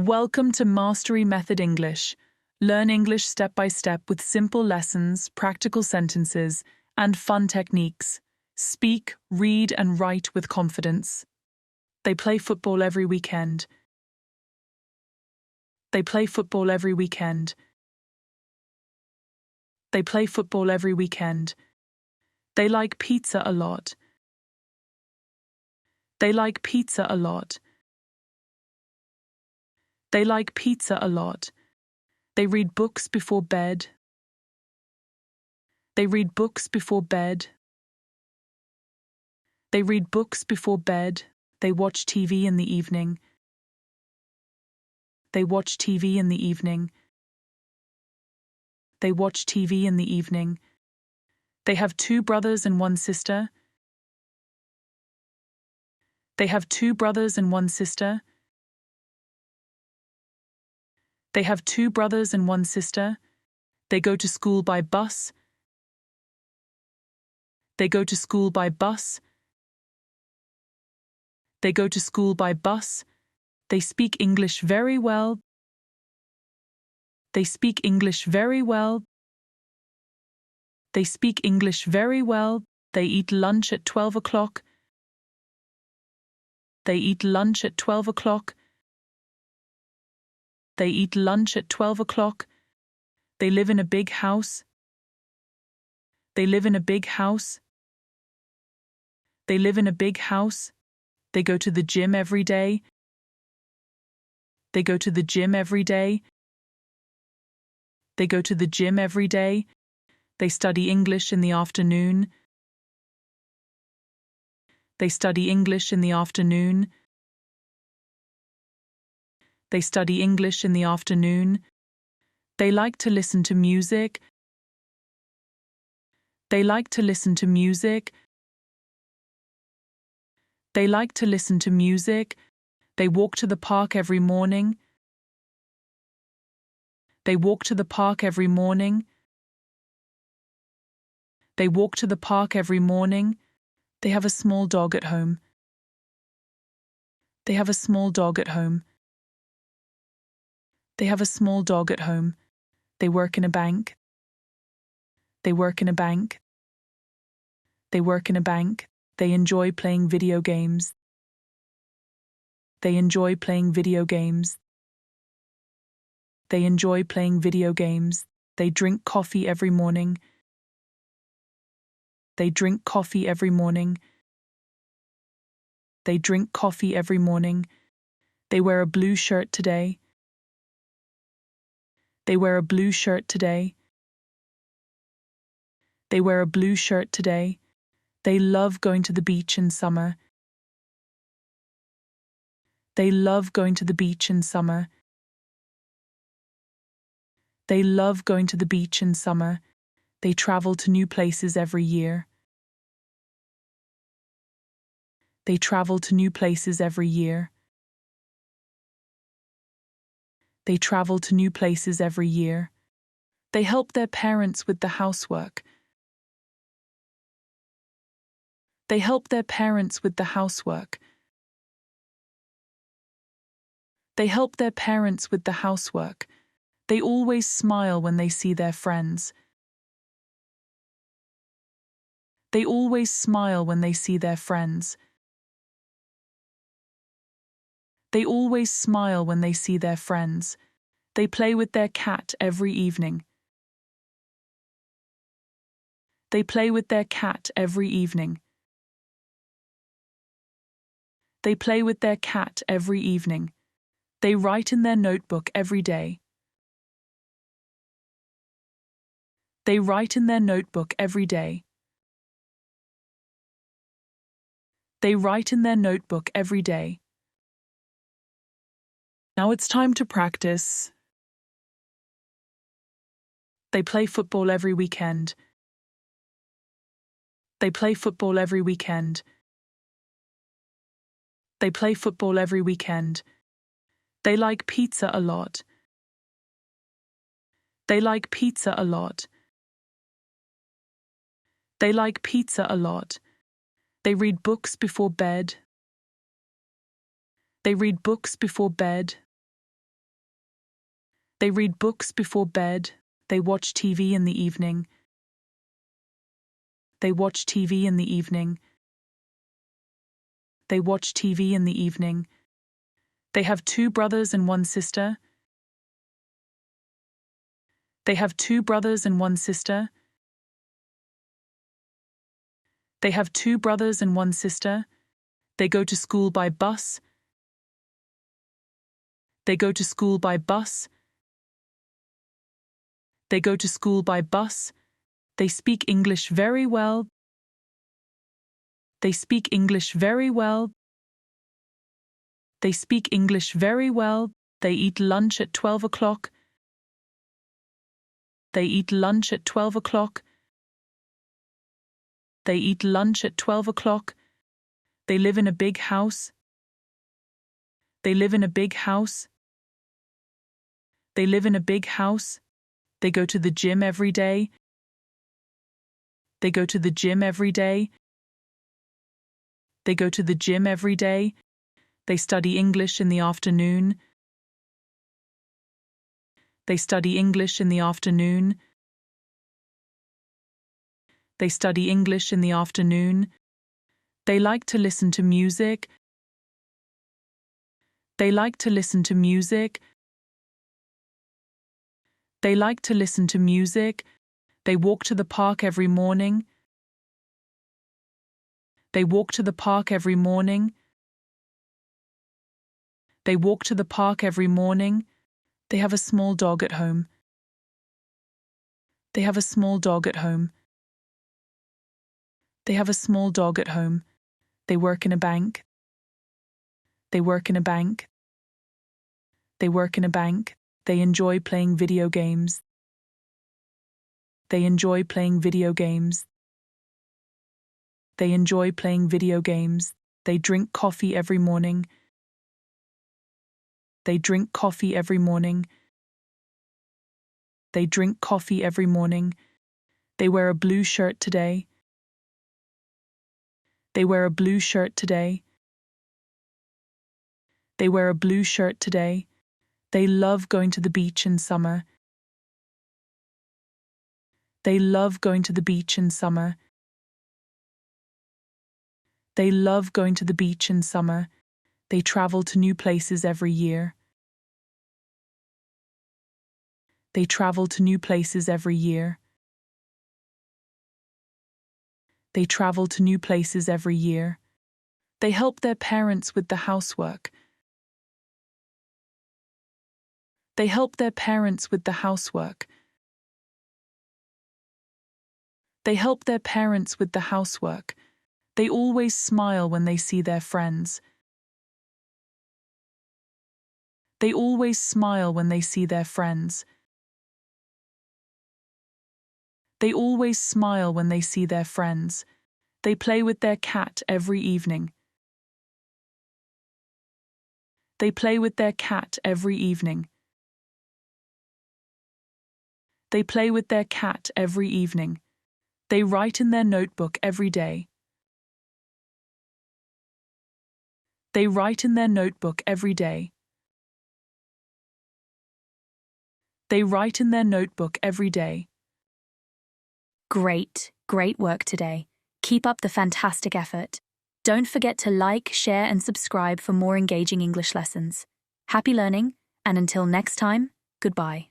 Welcome to Mastery Method English. Learn English step by step with simple lessons, practical sentences, and fun techniques. Speak, read, and write with confidence. They play football every weekend. They play football every weekend. They play football every weekend. They like pizza a lot. They like pizza a lot. They like pizza a lot. They read books before bed. They read books before bed. They read books before bed. They watch TV in the evening. They watch TV in the evening. They watch TV in the evening. They have 2 brothers and 1 sister. They have 2 brothers and 1 sister. They have 2 brothers and 1 sister. They go to school by bus. They go to school by bus. They go to school by bus. They speak English very well. They speak English very well. They speak English very well. They eat lunch at 12 o'clock. They eat lunch at 12 o'clock. They eat lunch at 12 o'clock. They live in a big house. They live in a big house. They live in a big house. They go to the gym every day. They go to the gym every day. They go to the gym every day. They study English in the afternoon. They study English in the afternoon. They study English in the afternoon. They like to listen to music. They like to listen to music. They like to listen to music. They walk to the park every morning. They walk to the park every morning. They walk to the park every morning. They have a small dog at home. They have a small dog at home. They have a small dog at home. They work in a bank. They work in a bank. They work in a bank. They enjoy playing video games. They enjoy playing video games. They enjoy playing video games. They drink coffee every morning. They drink coffee every morning. They drink coffee every morning. They wear a blue shirt today. They wear a blue shirt today. They wear a blue shirt today. They love going to the beach in summer. They love going to the beach in summer. They love going to the beach in summer. They travel to new places every year. They travel to new places every year. They travel to new places every year. They help their parents with the housework. They help their parents with the housework. They help their parents with the housework. They always smile when they see their friends. They always smile when they see their friends. They always smile when they see their friends. They play with their cat every evening. They play with their cat every evening. They play with their cat every evening. They write in their notebook every day. They write in their notebook every day. They write in their notebook every day. Now it's time to practice. They play football every weekend. They play football every weekend. They play football every weekend. They like pizza a lot. They like pizza a lot. They like pizza a lot. They read books before bed. They read books before bed. They read books before bed. They watch TV in the evening. They watch TV in the evening. They watch TV in the evening. They have 2 brothers and 1 sister. They have 2 brothers and 1 sister. They have 2 brothers and 1 sister. They go to school by bus. They go to school by bus. They go to school by bus. They speak English very well. They speak English very well. They speak English very well. They eat lunch at 12 o'clock. They eat lunch at 12 o'clock. They eat lunch at 12 o'clock. They live in a big house. They live in a big house. They live in a big house. They go to the gym every day. They go to the gym every day. They go to the gym every day. They study English in the afternoon. They study English in the afternoon. They study English in the afternoon. They like to listen to music. They like to listen to music. They like to listen to music. They walk to the park every morning. They walk to the park every morning. They walk to the park every morning. They have a small dog at home. They have a small dog at home. They have a small dog at home. They work in a bank. They work in a bank. They work in a bank. They enjoy playing video games. They enjoy playing video games. They enjoy playing video games. They drink coffee every morning. They drink coffee every morning. They drink coffee every morning. They wear a blue shirt today. They wear a blue shirt today. They wear a blue shirt today. They love going to the beach in summer. They love going to the beach in summer. They love going to the beach in summer. They travel to new places every year. They travel to new places every year. They travel to new places every year. They help their parents with the housework. They help their parents with the housework. They help their parents with the housework. They always smile when they see their friends. They always smile when they see their friends. They always smile when they see their friends. They play with their cat every evening. They play with their cat every evening. They play with their cat every evening. They write in their notebook every day. They write in their notebook every day. They write in their notebook every day. Great, great work today. Keep up the fantastic effort. Don't forget to like, share, and subscribe for more engaging English lessons. Happy learning, and until next time, goodbye.